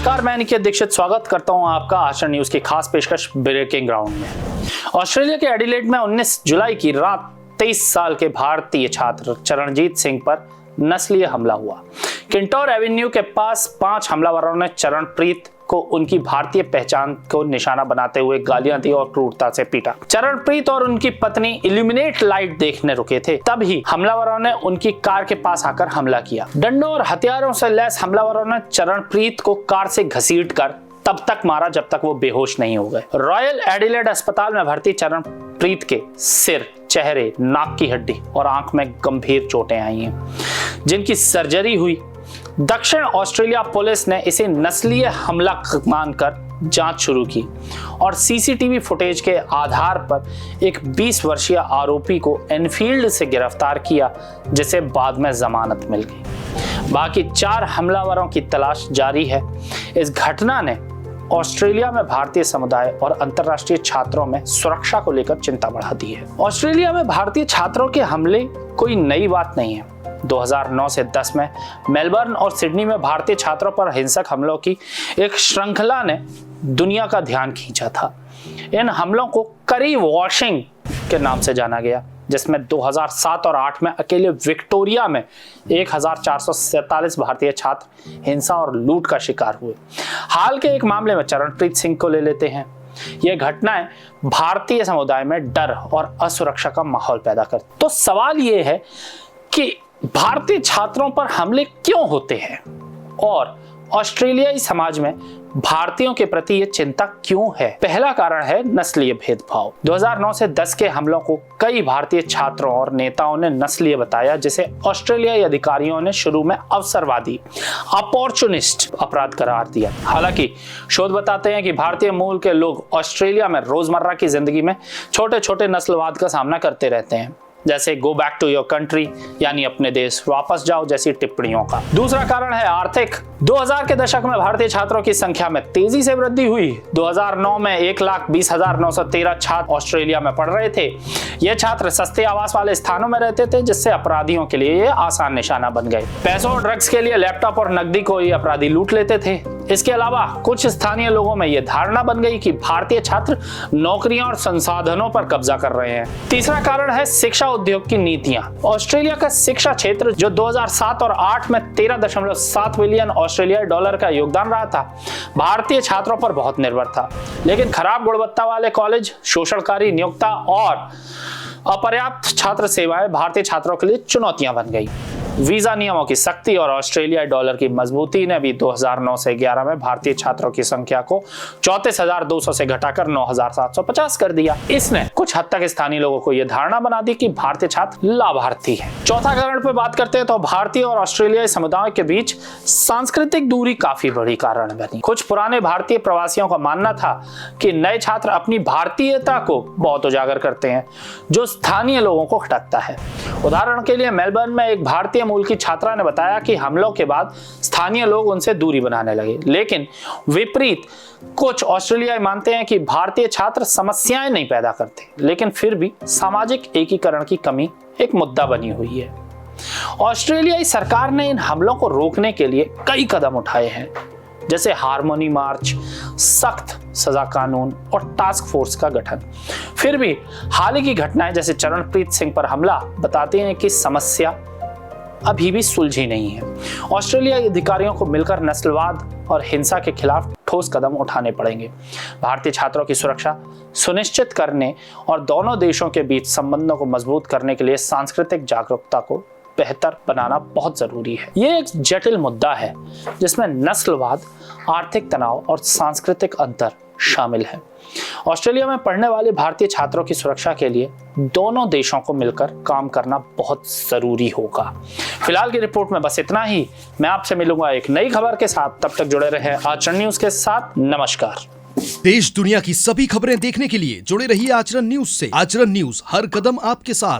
नमस्कार, मैं निकेत दीक्षित स्वागत करता हूं आपका आचरण न्यूज की खास पेशकश ब्रेकिंग ग्राउंड में। ऑस्ट्रेलिया के एडिलेड में 19 जुलाई की रात 23 साल के भारतीय छात्र चरणजीत सिंह पर नस्लीय हमला हुआ। किंटोर एवेन्यू के पास 5 हमलावरों ने चरणप्रीत को उनकी भारतीय पहचान को निशाना बनाते हुए गालियां दी और क्रूरता से पीटा। चरणप्रीत और उनकी पत्नी इल्यूमिनेट लाइट देखने रुके थे, तभी हमलावरों ने उनकी कार के पास आकर हमला किया। डंडों और हथियारों से लैस हमलावरों ने चरणप्रीत को कार से घसीटकर तब तक मारा जब तक वो बेहोश नहीं हो गए। रॉयल एडिलेड अस्पताल में भर्ती चरणप्रीत के सिर, चेहरे, नाक की हड्डी और आंख में गंभीर चोटें आई हैं, जिनकी सर्जरी हुई। दक्षिण ऑस्ट्रेलिया पुलिस ने इसे नस्लीय हमला मानकर जांच शुरू की और सीसीटीवी फुटेज के आधार पर एक 20 वर्षीय आरोपी को एनफील्ड से गिरफ्तार किया, जिसे बाद में जमानत मिल गई। बाकी 4 हमलावरों की तलाश जारी है। इस घटना ने ऑस्ट्रेलिया में भारतीय समुदाय और अंतर्राष्ट्रीय छात्रों में सुरक्षा को लेकर चिंता बढ़ा दी है। ऑस्ट्रेलिया में भारतीय छात्रों के हमले कोई नई बात नहीं है। 2009 से 10 में मेलबर्न और सिडनी में भारतीय छात्रों पर हिंसक हमलों की एक श्रृंखला ने दुनिया का ध्यान खींचा था। इन हमलों को करी वॉशिंग के नाम से जाना गया, जिसमें 2007 और 8 में अकेले विक्टोरिया में 1447 भारतीय छात्र हिंसा और लूट का शिकार हुए। हाल के एक मामले में चरणप्रीत सिंह को ले लेते हैं। यह घटनाएं भारतीय समुदाय में डर और असुरक्षा का माहौल पैदा करती। तो सवाल यह है कि भारतीय छात्रों पर हमले क्यों होते हैं और ऑस्ट्रेलियाई समाज में भारतीयों के प्रति यह चिंता क्यों है। पहला कारण है नस्लीय भेदभाव। 2009 से 10 के हमलों को कई भारतीय छात्रों और नेताओं ने नस्लीय बताया, जिसे ऑस्ट्रेलियाई अधिकारियों ने शुरू में अवसरवादी, अपॉर्चुनिस्ट अपराध करार दिया। हालांकि शोध बताते हैं कि भारतीय मूल के लोग ऑस्ट्रेलिया में रोजमर्रा की जिंदगी में छोटे छोटे नस्लवाद का सामना करते रहते हैं, जैसे go back to your country यानी अपने देश वापस जाओ जैसी टिप्पणियों का। दूसरा कारण है आर्थिक। 2000 के दशक में भारतीय छात्रों की संख्या में तेजी से वृद्धि हुई। 2009 में 1,20,913 छात्र ऑस्ट्रेलिया में पढ़ रहे थे। ये छात्र सस्ते आवास वाले स्थानों में रहते थे, जिससे अपराधियों के लिए ये आसान निशाना बन गए। पैसों और ड्रग्स के लिए लैपटॉप और नकदी को ये अपराधी लूट लेते थे। इसके अलावा कुछ स्थानीय लोगों में यह धारणा बन गई कि भारतीय छात्र नौकरियां और संसाधनों पर कब्जा कर रहे हैं। तीसरा कारण है शिक्षा उद्योग की नीतियां। ऑस्ट्रेलिया का शिक्षा क्षेत्र, जो 2007 और 8 में 13.7 बिलियन ऑस्ट्रेलियाई डॉलर का योगदान रहा था, भारतीय छात्रों पर बहुत निर्भर था। लेकिन खराब गुणवत्ता वाले कॉलेज, शोषणकारी नियोक्ता और अपर्याप्त छात्र सेवाएं भारतीय छात्रों के लिए चुनौतियां बन गई। वीजा नियमों की सख्ती और ऑस्ट्रेलियाई डॉलर की मजबूती ने भी 2009 से 11 में भारतीय छात्रों की संख्या को 34,200 से घटाकर 9,750 कर दिया। इसने कुछ हद तक स्थानीय लोगों को यह धारणा बना दी कि भारतीय छात्र लाभार्थी हैं। चौथा कारण पे बात करते हैं तो भारतीय और ऑस्ट्रेलियाई समुदाय के बीच सांस्कृतिक दूरी काफी बड़ी कारण बनी। कुछ पुराने भारतीय प्रवासियों का मानना था कि नए छात्र अपनी भारतीयता को बहुत उजागर करते हैं, जो स्थानीय लोगों को खटकता है। उदाहरण के लिए मेलबर्न में एक भारतीय मूल की छात्रा ने बताया कि हमलों के बाद स्थानीय लोग उनसे दूरी बनाने लगे। लेकिन विपरीत कुछ ऑस्ट्रेलियाई मानते हैं कि भारतीय छात्र समस्याएं नहीं पैदा करते, लेकिन फिर भी सामाजिक एकीकरण की कमी एक मुद्दा बनी हुई है। ऑस्ट्रेलियाई सरकार ने इन हमलों को रोकने के लिए कई कदम उठाए हैं, जैसे हार्मोनी मार्च, सख्त सजा कानून और टास्क फोर्स का गठन। फिर भी हाल ही की घटनाएं जैसे चरणप्रीत सिंह पर हमला बताती हैं कि समस्या अभी भी सुलझी नहीं है। ऑस्ट्रेलियाई अधिकारियों को मिलकर नस्लवाद और हिंसा के खिलाफ ठोस कदम उठाने पड़ेंगे। भारतीय छात्रों की सुरक्षा सुनिश्चित करने और दोनों देशों के बीच संबंधों को मजबूत करने के लिए सांस्कृतिक जागरूकता को बेहतर बनाना बहुत जरूरी है। ये एक जटिल मुद्दा है जिसमें नस्लवाद, आर्थिक तनाव और सांस्कृतिक अंतर शामिल है। ऑस्ट्रेलिया में पढ़ने वाले भारतीय छात्रों की सुरक्षा के लिए दोनों देशों को मिलकर काम करना बहुत जरूरी होगा। फिलहाल की रिपोर्ट में बस इतना ही। मैं आपसे मिलूंगा एक नई खबर के साथ। तब तक जुड़े रहे आचरण न्यूज के साथ। नमस्कार। देश दुनिया की सभी खबरें देखने के लिए जुड़े रहिए आचरण न्यूज से। आचरण न्यूज, हर कदम आपके साथ।